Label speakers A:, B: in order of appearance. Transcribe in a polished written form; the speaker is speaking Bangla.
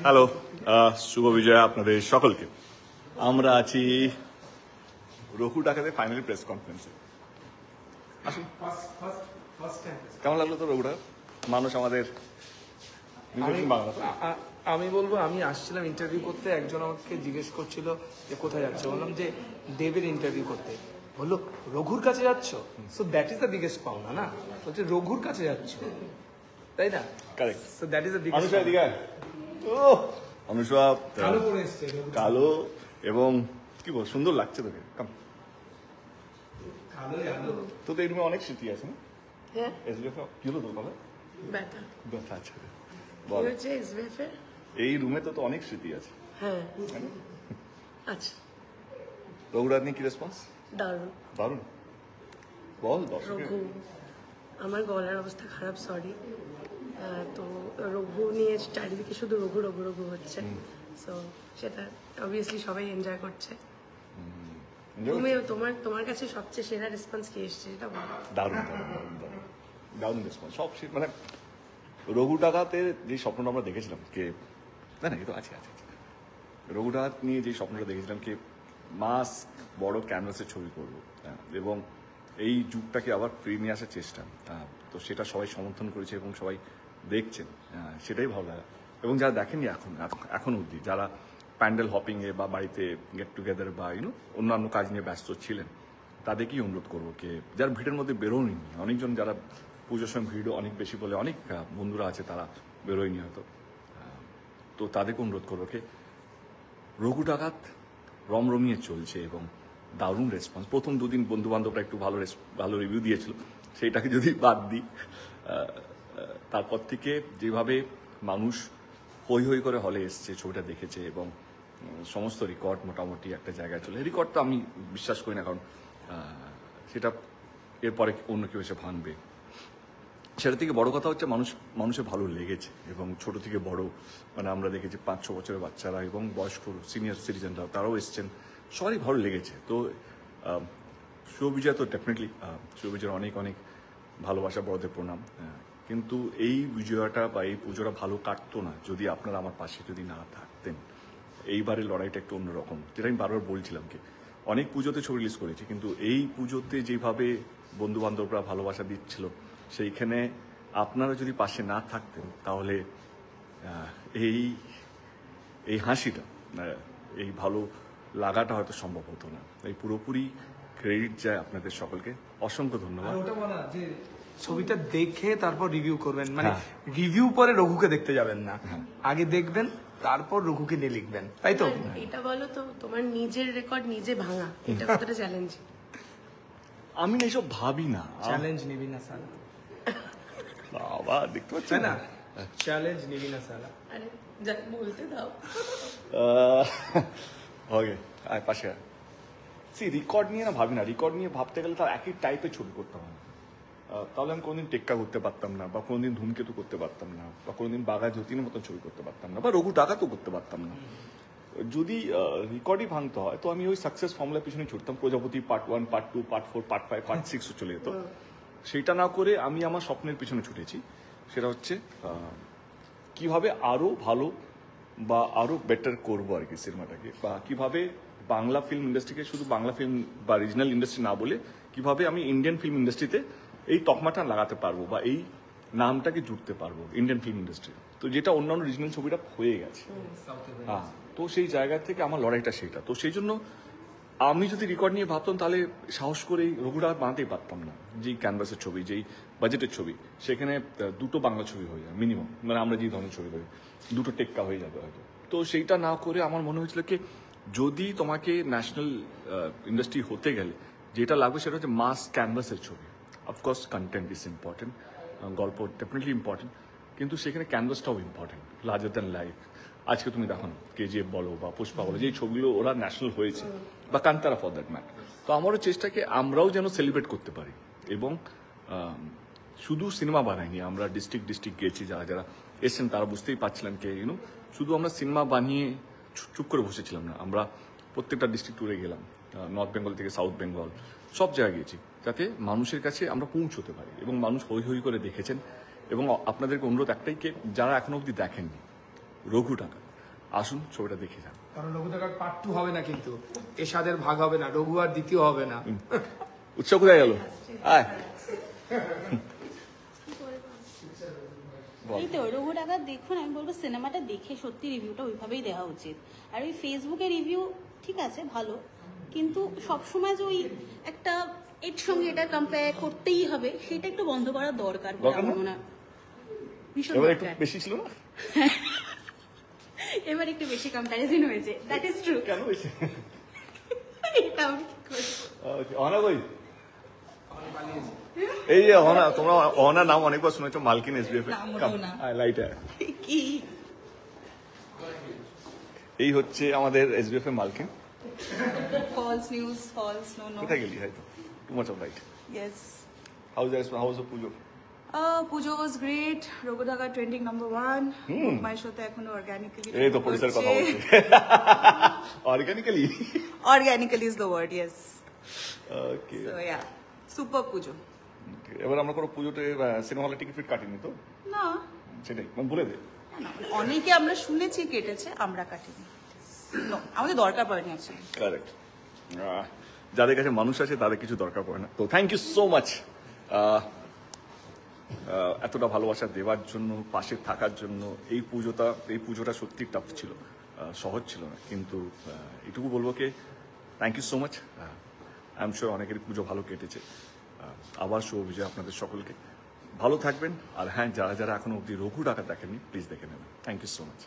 A: হ্যালো, শুভ বিজয়া আপনাদের সকলকে। আমরা আছি রঘু ডাকাতে ফাইনালি প্রেস কনফারেন্সে। কেমন লাগলো তো রঘুটা? মানুষ আমাদের
B: আমি বলবো, আমি আসছিলাম ইন্টারভিউ করতে, একজন আমাকে জিজ্ঞেস করছিল যে কোথায় যাচ্ছে, বললাম যে দেবের ইন্টারভিউ করতে। বললো রঘুর কাছে যাচ্ছ? So that is the biggest পাওনা না, বলছে রঘুর কাছে যাচ্ছ, তাই না?
A: Correct.
B: So that is the biggest.
A: Anusha
B: কালো পরে এসছে,
A: কালো এবং কি বল সুন্দর লাগছে তোকে। তো এই রুমে অনেক স্মৃতি আছে না?
C: হ্যাঁ,
A: কি হলো তোর কথা?
C: ব্যথা
A: ব্যথা আছে।
C: হয়েছে এসবিএফে।
A: এই রুমে তো অনেক স্মৃতি আছে।
C: হ্যাঁ, আচ্ছা।
A: রঘুরাত নিয়ে কি রেসপন্স?
C: দারুণ।
A: দারুণ। বল দর্শক।
C: রঘু, আমার গলার অবস্থা খারাপ, সরি। তো রঘু নিয়ে চারিদিকে শুধু রঘু রঘু রঘু হচ্ছে, সো সেটা অবভিয়াসলি সবাই এনজয় করছে। তুমি তোমার কাছে সবচেয়ে সেরা রেসপন্স কি এসছে সেটা বলো।
A: দারুণ দারুণ রেসপন্স। সব মানে রঘু ডাকাতে যে স্বপ্নটা আমরা দেখেছিলাম কে না না, এ তো আছে আছে রঘু ডাকাত নিয়ে যে স্বপ্নটা দেখেছিলাম কে মাস বড় ক্যানভাসের ছবি করবো এবং এই যুগটাকে আবার ফিরিয়ে নিয়ে আসার চেষ্টা, তো সেটা সবাই সমর্থন করেছে এবং সবাই দেখছেন, সেটাই ভালো লাগা। এবং যারা দেখেননি এখন অবধি, যারা প্যান্ডেল হপিংয়ে বা বাড়িতে গেট টুগেদার বা অন্যান্য কাজ নিয়ে ব্যস্ত ছিলেন, তাদেরকেই অনুরোধ করবো কে যারা ভিড়ের মধ্যে বেরোয়নি, অনেকজন যারা পুজোর সময় ভিড়ও অনেক বেশি বলে অনেক বন্ধুরা আছে তারা বেরোয়নি হয়তো, তো তাদেরকে অনুরোধ করবো কে রঘু ডাকাত রমরমিয়ে চলছে এবং দারুণ রেসপন্স। প্রথম দুদিন বন্ধু বান্ধবরা একটু ভালো রিভিউ দিয়েছিল, সেইটাকে যদি বাদ দিই, তারপর থেকে যেভাবে মানুষ হই হই করে হলে এসছে, ছবিটা দেখেছে এবং সমস্ত রেকর্ড মোটামুটি একটা জায়গায় চলে। রেকর্ড তো আমি বিশ্বাস করি না, কারণ সেটা এরপরে অন্য কেউ এসে ভাঙবে। সেটা থেকে বড় কথা হচ্ছে মানুষের ভালো লেগেছে এবং ছোট থেকে বড়, মানে আমরা দেখেছি 5-6 বছরের বাচ্চারা এবং বয়স্ক সিনিয়র সিটিজেনরা তারাও এসছেন, সবারই ভালো লেগেছে। তো শুভ বিজয় তো ডেফিনেটলি শুভ বিজয়ের অনেক অনেক ভালোবাসা, বড়দের প্রণাম। কিন্তু এই বিজয়টা বা এই পুজোটা ভালো কাটতো না যদি আপনারা আমার পাশে যদি না থাকতেন। এইবারের লড়াইটা একটু অন্যরকম, যেটা আমি বারবার বলছিলাম কি অনেক পুজোতে ছবি রিলিজ করেছি, কিন্তু এই পুজোতে যেভাবে বন্ধু বান্ধবরা ভালোবাসা দিচ্ছিল, সেইখানে আপনারা যদি পাশে না থাকতেন তাহলে এই হাসিটা, এই ভালো লাগাটা হয়তো সম্ভব হতো না। এই পুরোপুরি ক্রেডিট যায় আপনাদের সকলকে, অসংখ্য ধন্যবাদ।
B: ওটা বলা যে ছবিটা দেখে তারপর রিভিউ করবেন, মানে রিভিউ পরে রঘুকে দেখতে যাবেন না, আগে দেখবেন তারপর রঘুকে নিয়ে লিখবেন, তাই তো?
C: এটা বলো তো, তোমার নিজের রেকর্ড নিজে ভাঙা, এটা কতটা চ্যালেঞ্জ?
A: আমি না এইসব ভাবি না।
B: চ্যালেঞ্জ নিবি না সালা,
A: বাবা দেখতে পাচ্ছেন
B: না? চ্যালেঞ্জ নিবি না সালা।
C: আরে বলতে দাও।
A: ওকে, পাশে রেকর্ড নিয়ে না ভাবি না। রেকর্ড নিয়ে ভাবতে গেলে তার একই টাইপের ছবি করতে হয়, তাহলে আমি কোনোদিন টেক্কা করতে পারতাম না, বা কোনোদিন ধূমকেতু করতে পারতাম না, বা কোনোদিন বাঘা যতীনের মতন ছবি করতে পারতাম না, বা রঘু ডাকাতও করতে পারতাম না। যদি রেকর্ডই ভাঙতে হয় তো আমি ওই সাকসেস ফর্মুলার পিছনে ছুটতাম। প্রজাপতি part 1, part 2, part 4, part 5, part 6 চলে যেত। সেইটা না করে আমি আমার স্বপ্নের পিছনে ছুটেছি, সেটা হচ্ছে কিভাবে আরো ভালো বা আরো বেটার করবো আর কি সিনেমাটাকে, বা কিভাবে বাংলা ফিল্ম ইন্ডাস্ট্রিকে শুধু বাংলা ফিল্ম বা রিজনাল ইন্ডাস্ট্রি না বলে কিভাবে আমি ইন্ডিয়ান ফিল্ম ইন্ডাস্ট্রিতে এই তকমাটা লাগাতে পারবো বা এই নামটাকে জুড়তে পারবো ইন্ডিয়ান ফিল্ম ইন্ডাস্ট্রি, তো যেটা অন্যান্য রিজনাল ছবিটা হয়ে গেছে। হ্যাঁ, তো সেই জায়গা থেকে আমার লড়াইটা সেইটা। তো সেই জন্য আমি যদি রেকর্ড নিয়ে ভাবতাম তাহলে সাহস করে রঘুরা বানাতেই পারতাম না। যেই ক্যানভাসের ছবি, যেই বাজেটের ছবি, সেখানে 2টো বাংলা ছবি হয়ে যায় মিনিমাম, মানে আমরা যে ধরনের ছবি করি 2টো টেক্কা হয়ে যাবে হয়তো। তো সেইটা না করে আমার মনে হয়েছিল কি যদি তোমাকে ন্যাশনাল ইন্ডাস্ট্রি হতে গেলে যেটা লাগবে সেটা হচ্ছে মাস ক্যানভাসের ছবি। অফকোর্স কন্টেন্ট ইজ ইম্পর্টেন্ট, গল্প ডেফিনেটলি ইম্পর্টেন্ট, কিন্তু সেখানে ক্যানভাসটাও ইম্পর্টেন্ট, লার্জার দ্যান লাইফ। আজকে তুমি দেখো না কেজিএফ বলো বা পুষ্পা বলো, যেই ছবিগুলো ওরা ন্যাশনাল হয়েছে, বা কান্তারা ফর দ্যাট ম্যাটার। তো আমারও চেষ্টাকে আমরাও যেন সেলিব্রেট করতে পারি এবং শুধু সিনেমা বানাইনি, আমরা ডিস্ট্রিক্ট গেছি, যারা যারা এসছেন তারা বুঝতেই পারছিলেন কে শুধু আমরা সিনেমা বানিয়ে চুপ করে বসেছিলাম না, আমরা প্রত্যেকটা ডিস্ট্রিক্ট ট্যুরে গেলাম, নর্থ বেঙ্গল থেকে সাউথ বেঙ্গল সব জায়গায় গিয়েছি, যাতে মানুষের কাছে আমরা পৌঁছতে পারি এবং মানুষ হই হই করে দেখেছেন এবং আপনাদেরকে অনুরোধ একটাই, কে যারা এখনো অবধি দেখেননি রঘু টাকা, আসুন ছবিটা দেখে যান।
B: কারণ রঘু টাকার পার্ট 2 হবে না, কিন্তু এরশাদের ভাগ হবে না, রঘু আর দ্বিতীয় হবে না।
A: উৎসব কোথায় গেল? আয় বল।
D: এই তো রঘু ডাকাত দেখুন, আমি বলবো সিনেমাটা দেখে সত্যি রিভিউটা ওইভাবেই দেওয়া উচিত। আর ওই ফেসবুকে রিভিউ ঠিক আছে ভালো, কিন্তু সবসময় যে ওই একটা এর সঙ্গে এটা কম্পেয়ার করতেই হবে সেটা একটু বন্ধ করা দরকার বলে
A: দরকার না?
D: আমার মনে হয়। ভীষণ
A: এবার একটু
D: দরকার।
A: বেশি ছিল না?
D: এবার একটু বেশি কম্প্যারিজন হয়েছে, দ্যাট ইজ ট্রু।
A: কেন বেশি?
D: এটা আমি কি করি?
A: অহনা কই? এই যে অহনা, তোমরা অহনার নাম অনেকবার শুনেছো, মালকিন এসবিএফ।
D: না, মোটেও না।
A: লাইট
D: কি
A: এই হচ্ছে আমাদের এসবিএফ এর মালকিন।
D: False news, false, no no.
A: কোথায় গেলি? হয়তো too much of light.
D: Yes.
A: How's puja?
D: Puja was great. Raghu ডাকাত ট্রেন্ডিং নাম্বার 1 মাই শোতে এখনো অর্গানিক্যালি।
A: এই তো পরিষ্কার কথা বলছি। Organically?
D: Organically is the word, yes.
A: Okay.
D: So yeah, super puja.
A: এবার আমরা কোনো পুজোতে সিনেমা হলে টিকিট ফিট কাটিনি তো?
D: না
A: সেটাই মানে বলে দে।
D: না, মানে অনেকে আমরা শুনেছি কেটেছে, আমরা কাটিনি। No, আমাদের দরকার পড়েনি অ্যাকচুয়ালি।
A: কারেক্ট। যাদের কাছে মানুষ আছে তাদের কিছু দরকার পড়ে না। তো থ্যাংক ইউ সো মাচ এতটা ভালোবাসা দেওয়ার জন্য, পাশে থাকার জন্য। এই পুজোটা সত্যি টাফ ছিল, সহজ ছিল না, কিন্তু এটুকু বলবো কে thank you so much. I am sure অনেকেরই পুজো ভালো কেটেছে। আবার শুভ বিজয় আপনাদের সকলকে। ভালো থাকবেন। আর হ্যাঁ, যারা যারা এখনো অব্দি রঘু ডাকাত দেখেননি প্লিজ দেখে নেবেন। Thank you so much.